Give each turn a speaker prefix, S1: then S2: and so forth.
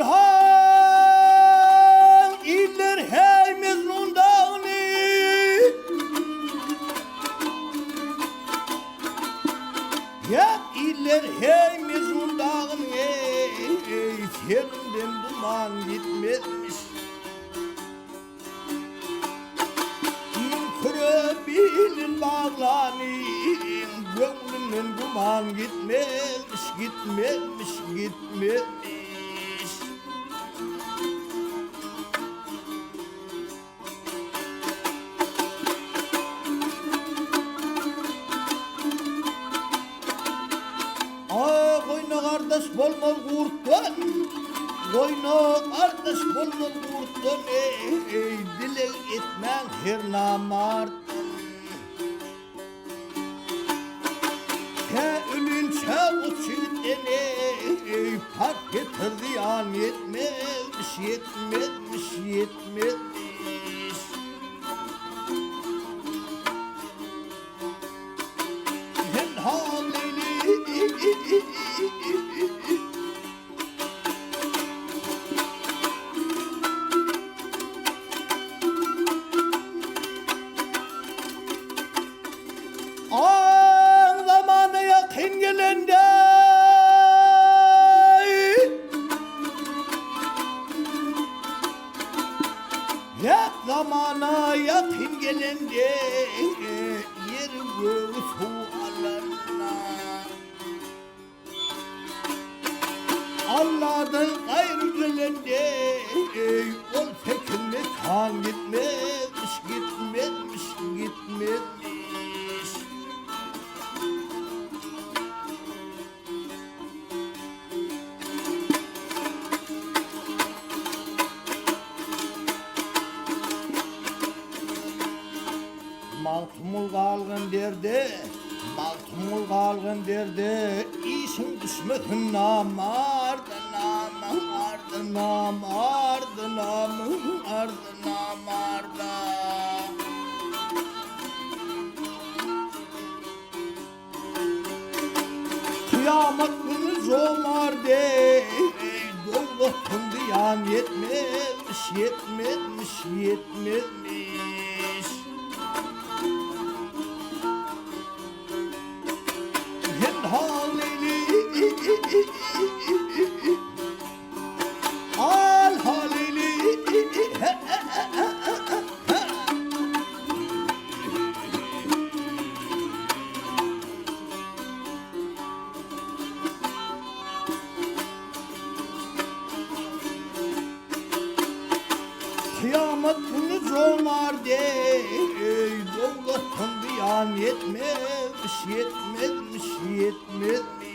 S1: Alhan iller hey mezrundağını ya iller hey mezrundağını senden duman gitmezmiş Kırabilin bağlanın gönlümün duman gitmezmiş gitmezmiş gitmezmiş Koyna kardeş bolmaz kurttan Koyna kardeş bolmaz kurttan Ey dilek etmen her namarttan He ölünce uçuyden ey Fark getirdi yan yetmezmiş yetmezmiş yetmezmiş Hem halini An zamanı yakın gelende Ya zamana yakın gelende Yerim göğü suallarına Allah'tan gayrı gelende Ol tekinle kan gitmezmiş gitmezmiş gitmezmiş Maltumul kalgın derdi Maltumul kalgın derdi İşin düşmesin namardı namardı namardı namardı namardı Kıyamet günü zomardı Doğrultun diyan yetmezmiş yetmezmiş yetmezmiş Halili Al halili Kıyamet günü zomardı Doğrultun diyan yetmezmiş yetmezmiş yetmezmiş